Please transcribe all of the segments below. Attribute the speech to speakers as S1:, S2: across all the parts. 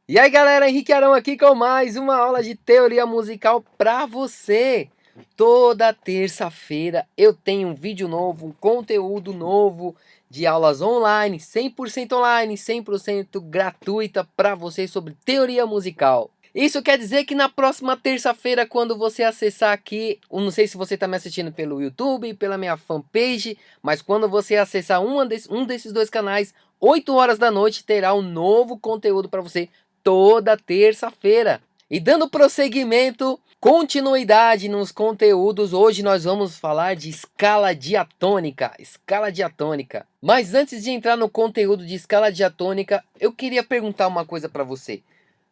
S1: E aí galera, Henrique Arão aqui com mais uma aula de teoria musical para você. Toda terça-feira eu tenho um vídeo novo, um conteúdo novo de aulas online, 100% online, 100% gratuita para você sobre teoria musical. Isso quer dizer que na próxima terça-feira, quando você acessar aqui, eu não sei se você está me assistindo pelo YouTube, pela minha fanpage, mas quando você acessar um desses dois canais, 8 horas da noite, terá um novo conteúdo para você toda terça-feira. E dando prosseguimento, continuidade nos conteúdos, hoje nós vamos falar de escala diatônica. Escala diatônica. Mas antes de entrar no conteúdo de escala diatônica, eu queria perguntar uma coisa para você.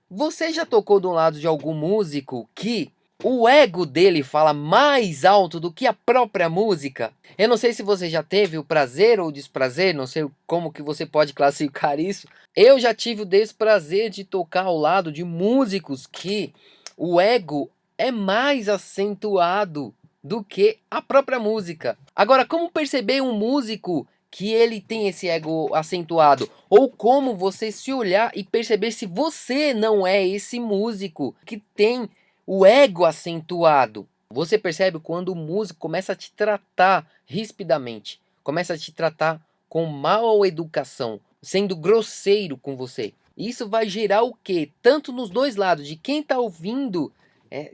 S1: Você já tocou do lado de algum músico que o ego dele fala mais alto do que a própria música? Eu não sei se você já teve o prazer ou o desprazer, não sei como que você pode classificar isso. Eu já tive o desprazer de tocar ao lado de músicos que o ego é mais acentuado do que a própria música. Agora, como perceber um músico que ele tem esse ego acentuado? Ou como você se olhar e perceber se você não é esse músico que tem o ego acentuado? Você percebe quando o músico começa a te tratar rispidamente, começa a te tratar com mal educação, sendo grosseiro com você. Isso vai gerar o quê? Tanto nos dois lados, de quem está ouvindo,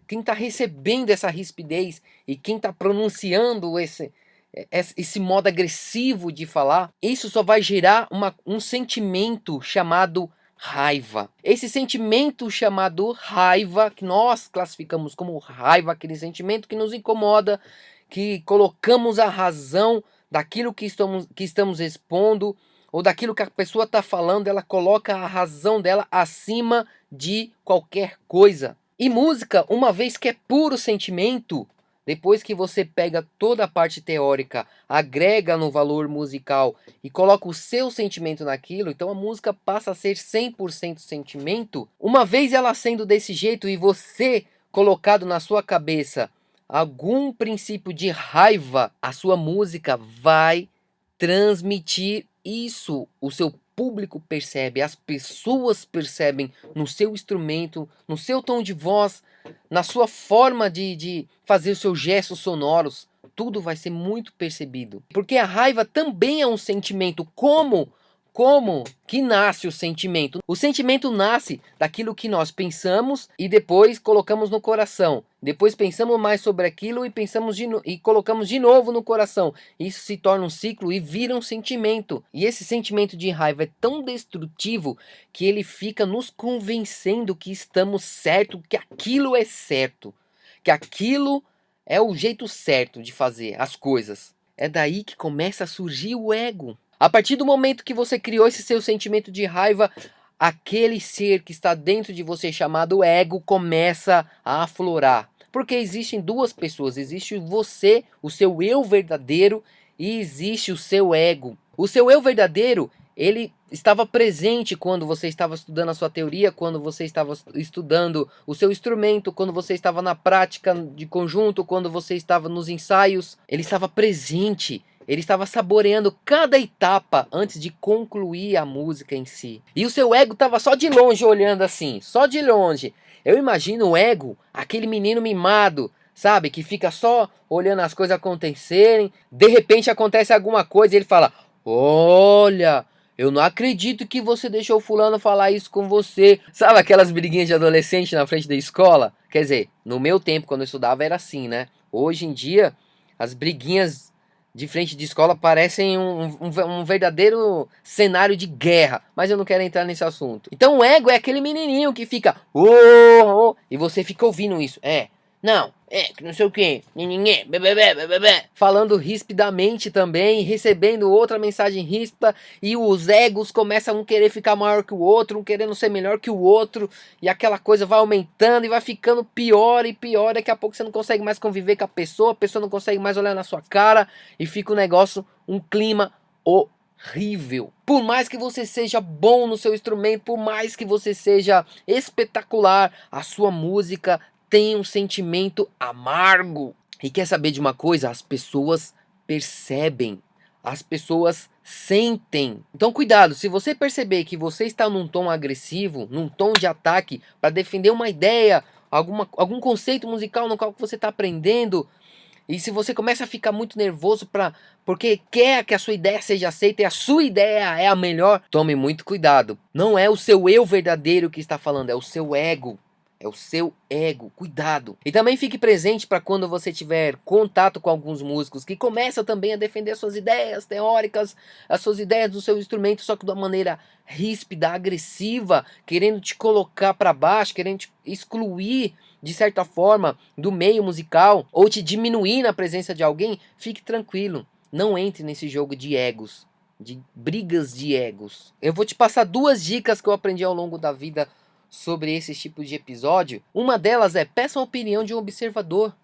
S1: quem está recebendo essa rispidez e quem está pronunciando esse modo agressivo de falar. Isso só vai gerar um sentimento chamado raiva. Esse sentimento chamado raiva, que nós classificamos como raiva, aquele sentimento que nos incomoda, que colocamos a razão daquilo que estamos expondo, ou daquilo que a pessoa está falando, ela coloca a razão dela acima de qualquer coisa. E música, uma vez que é puro sentimento, depois que você pega toda a parte teórica, agrega no valor musical e coloca o seu sentimento naquilo, então a música passa a ser 100% sentimento. Uma vez ela sendo desse jeito e você colocado na sua cabeça algum princípio de raiva, a sua música vai transmitir isso. O seu público percebe, as pessoas percebem no seu instrumento, no seu tom de voz, na sua forma de fazer os seus gestos sonoros. Tudo vai ser muito percebido. Porque a raiva também é um sentimento. Como que nasce o sentimento? O sentimento nasce daquilo que nós pensamos e depois colocamos no coração. Depois pensamos mais sobre aquilo e e colocamos de novo no coração. Isso se torna um ciclo e vira um sentimento. E esse sentimento de raiva é tão destrutivo que ele fica nos convencendo que estamos certo, que aquilo é certo, que aquilo é o jeito certo de fazer as coisas. É daí que começa a surgir o ego. A partir do momento que você criou esse seu sentimento de raiva, aquele ser que está dentro de você chamado ego começa a aflorar. Porque existem duas pessoas, existe você, o seu eu verdadeiro, e existe o seu ego. O seu eu verdadeiro, ele estava presente quando você estava estudando a sua teoria, quando você estava estudando o seu instrumento, quando você estava na prática de conjunto, quando você estava nos ensaios. Ele estava presente. Ele estava saboreando cada etapa antes de concluir a música em si. E o seu ego estava só de longe olhando assim, só de longe. Eu imagino o ego, aquele menino mimado, sabe? Que fica só olhando as coisas acontecerem. De repente acontece alguma coisa e ele fala: olha, eu não acredito que você deixou fulano falar isso com você. Sabe aquelas briguinhas de adolescente na frente da escola? Quer dizer, no meu tempo, quando eu estudava, era assim, né? Hoje em dia, as briguinhas de frente de escola parecem um verdadeiro cenário de guerra. Mas eu não quero entrar nesse assunto. Então o ego é aquele menininho que fica... Oh, oh, e você fica ouvindo isso. Não, que não sei o que, falando rispidamente também, recebendo outra mensagem ríspida, e os egos começam a um querer ficar maior que o outro, um querendo ser melhor que o outro, e aquela coisa vai aumentando e vai ficando pior e pior. Daqui a pouco você não consegue mais conviver com a pessoa não consegue mais olhar na sua cara, e fica um negócio, um clima horrível. Por mais que você seja bom no seu instrumento, por mais que você seja espetacular, a sua música tem um sentimento amargo. E quer saber de uma coisa? As pessoas percebem. As pessoas sentem. Então cuidado, se você perceber que você está num tom agressivo, num tom de ataque, para defender uma ideia, algum conceito musical no qual você está aprendendo, e se você começa a ficar muito nervoso porque quer que a sua ideia seja aceita e a sua ideia é a melhor, tome muito cuidado. Não é o seu eu verdadeiro que está falando, é o seu ego. É o seu ego, cuidado. E também fique presente para quando você tiver contato com alguns músicos que começam também a defender as suas ideias teóricas, as suas ideias do seu instrumento, só que de uma maneira ríspida, agressiva, querendo te colocar para baixo, querendo te excluir de certa forma do meio musical, ou te diminuir na presença de alguém. Fique tranquilo, não entre nesse jogo de egos, de brigas de egos. Eu vou te passar duas dicas que eu aprendi ao longo da vida sobre esse tipo de episódio. Uma delas é: peça a opinião de um observador,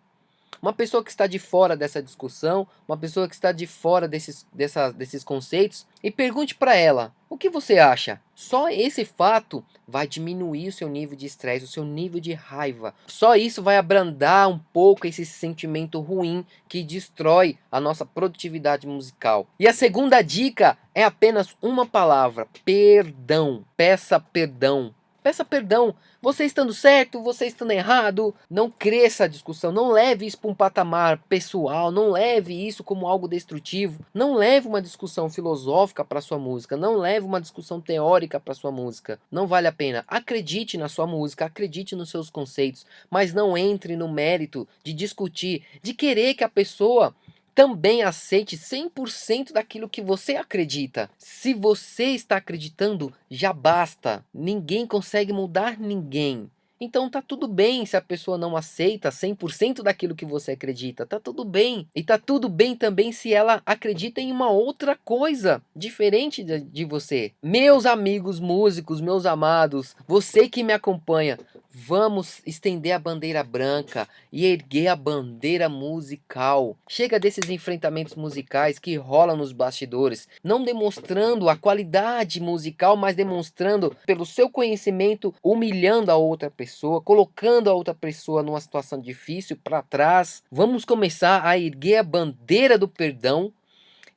S1: uma pessoa que está de fora dessa discussão, uma pessoa que está de fora desses conceitos, e pergunte para ela: o que você acha? Só esse fato vai diminuir o seu nível de estresse, o seu nível de raiva. Só isso vai abrandar um pouco esse sentimento ruim que destrói a nossa produtividade musical. E a segunda dica é apenas uma palavra: perdão. Peça perdão. Peça perdão. Você estando certo, você estando errado, não cresça a discussão, não leve isso para um patamar pessoal, não leve isso como algo destrutivo, não leve uma discussão filosófica para sua música, não leve uma discussão teórica para sua música, não vale a pena. Acredite na sua música, acredite nos seus conceitos, mas não entre no mérito de discutir, de querer que a pessoa também aceite 100% daquilo que você acredita. Se você está acreditando, já basta. Ninguém consegue mudar ninguém. Então tá tudo bem se a pessoa não aceita 100% daquilo que você acredita. Tá tudo bem. E tá tudo bem também se ela acredita em uma outra coisa diferente de você. Meus amigos músicos, meus amados, você que me acompanha, vamos estender a bandeira branca e erguer a bandeira musical. Chega desses enfrentamentos musicais que rolam nos bastidores, não demonstrando a qualidade musical, mas demonstrando pelo seu conhecimento, humilhando a outra pessoa, colocando a outra pessoa numa situação difícil para trás. Vamos começar a erguer a bandeira do perdão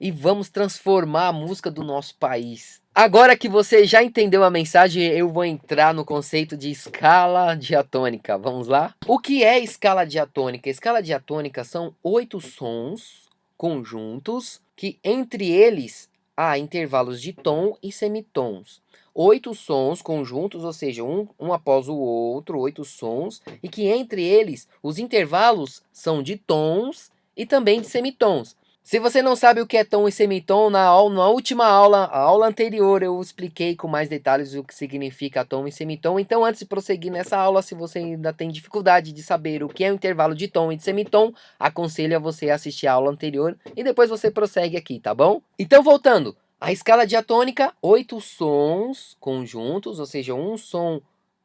S1: e vamos transformar a música do nosso país. Agora que você já entendeu a mensagem, eu vou entrar no conceito de escala diatônica. Vamos lá? O que é escala diatônica? Escala diatônica são 8 sons conjuntos que entre eles há intervalos de tom e semitons. 8 sons conjuntos, ou seja, um após o outro, 8 sons, e que entre eles os intervalos são de tons e também de semitons. Se você não sabe o que é tom e semitom, na última aula, a aula anterior, eu expliquei com mais detalhes o que significa tom e semitom. Então, antes de prosseguir nessa aula, se você ainda tem dificuldade de saber o que é o intervalo de tom e de semitom, aconselho a você assistir a aula anterior e depois você prossegue aqui, tá bom? Então, voltando. A escala diatônica, 8 sons conjuntos, ou seja, um som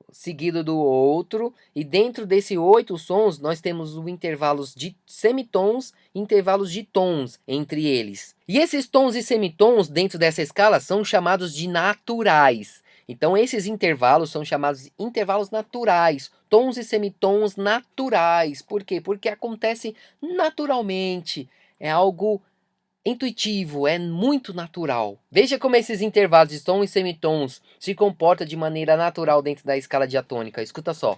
S1: seguido do outro, e dentro desses 8 sons nós temos os intervalos de semitons e intervalos de tons entre eles. E esses tons e semitons dentro dessa escala são chamados de naturais. Então esses intervalos são chamados de intervalos naturais, tons e semitons naturais. Por quê? Porque acontece naturalmente, é algo intuitivo, é muito natural. Veja como esses intervalos de tons e semitons se comportam de maneira natural dentro da escala diatônica. Escuta só.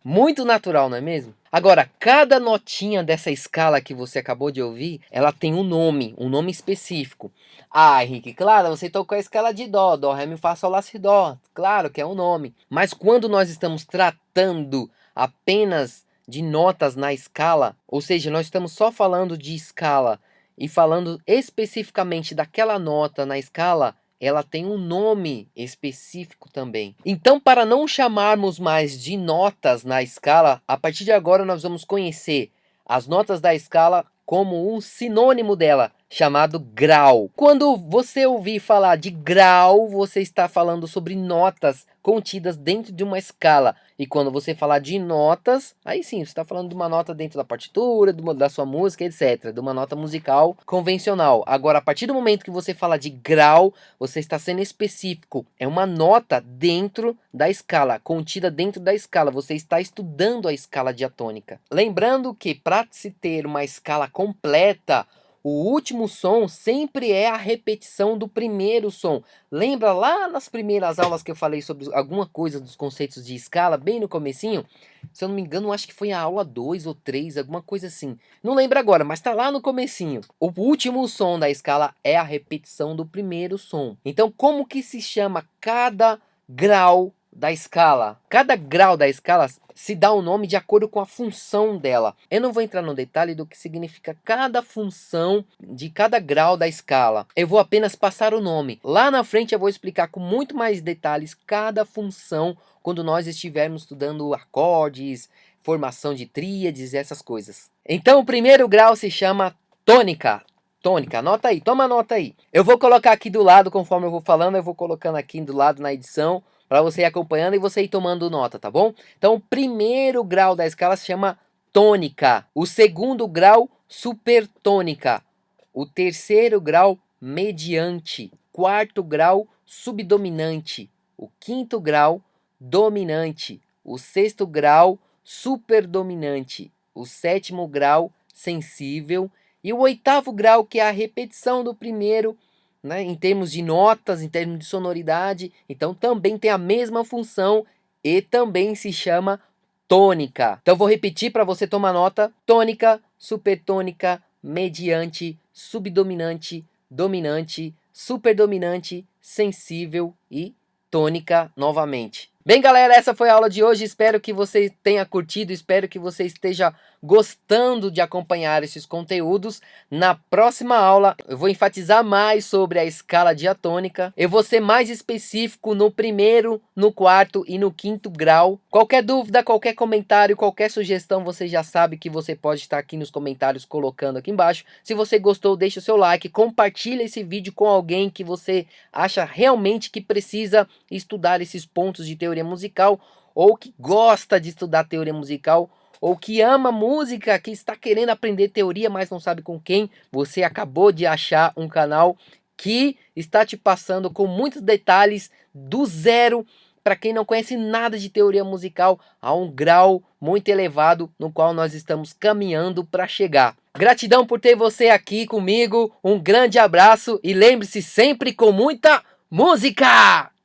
S1: Muito natural, não é mesmo? Agora, cada notinha dessa escala que você acabou de ouvir, ela tem um nome específico. Ah, Henrique, claro, você tocou a escala de dó, dó, ré, mi, fá, sol, lá, si, dó. Claro que é um nome. Mas quando nós estamos tratando apenas de notas na escala, ou seja, nós estamos só falando de escala e falando especificamente daquela nota na escala, ela tem um nome específico também. Então, para não chamarmos mais de notas na escala, a partir de agora nós vamos conhecer as notas da escala como um sinônimo dela, chamado grau. Quando você ouvir falar de grau, você está falando sobre notas contidas dentro de uma escala. E quando você falar de notas, aí sim, você está falando de uma nota dentro da partitura, da sua música, etc. De uma nota musical convencional. Agora, a partir do momento que você fala de grau, você está sendo específico. É uma nota dentro da escala, contida dentro da escala. Você está estudando a escala diatônica. Lembrando que para se ter uma escala completa, o último som sempre é a repetição do primeiro som. Lembra lá nas primeiras aulas que eu falei sobre alguma coisa dos conceitos de escala, bem no comecinho? Se eu não me engano, acho que foi a aula 2 ou 3, alguma coisa assim. Não lembro agora, mas tá lá no comecinho. O último som da escala é a repetição do primeiro som. Então, como que se chama cada grau da escala? Cada grau da escala se dá um nome de acordo com a função dela. Eu não vou entrar no detalhe do que significa cada função de cada grau da escala. Eu vou apenas passar o nome. Lá na frente eu vou explicar com muito mais detalhes cada função quando nós estivermos estudando acordes, formação de tríades e essas coisas. Então o primeiro grau se chama tônica. Tônica, anota aí, toma nota aí. Eu vou colocar aqui do lado, conforme eu vou falando, eu vou colocando aqui do lado na edição, para você ir acompanhando e você ir tomando nota, tá bom? Então, o primeiro grau da escala se chama tônica. O segundo grau, supertônica. O terceiro grau, mediante. Quarto grau, subdominante. O quinto grau, dominante. O sexto grau, superdominante. O sétimo grau, sensível. E o oitavo grau, que é a repetição do primeiro, né, em termos de notas, em termos de sonoridade, então também tem a mesma função e também se chama tônica. Então vou repetir para você tomar nota: tônica, supertônica, mediante, subdominante, dominante, superdominante, sensível e tônica novamente. Bem, galera, essa foi a aula de hoje. Espero que você tenha curtido, espero que você esteja gostando de acompanhar esses conteúdos. Na próxima aula eu vou enfatizar mais sobre a escala diatônica. Eu vou ser mais específico no primeiro, no quarto e no quinto grau. Qualquer dúvida, qualquer comentário, qualquer sugestão, você já sabe que você pode estar aqui nos comentários colocando aqui embaixo. Se você gostou, deixa o seu like, compartilha esse vídeo com alguém que você acha realmente que precisa estudar esses pontos de teoria musical, ou que gosta de estudar teoria musical, ou que ama música, que está querendo aprender teoria, mas não sabe com quem. Você acabou de achar um canal que está te passando com muitos detalhes do zero, para quem não conhece nada de teoria musical, a um grau muito elevado no qual nós estamos caminhando para chegar. Gratidão por ter você aqui comigo, um grande abraço e lembre-se sempre com muita música!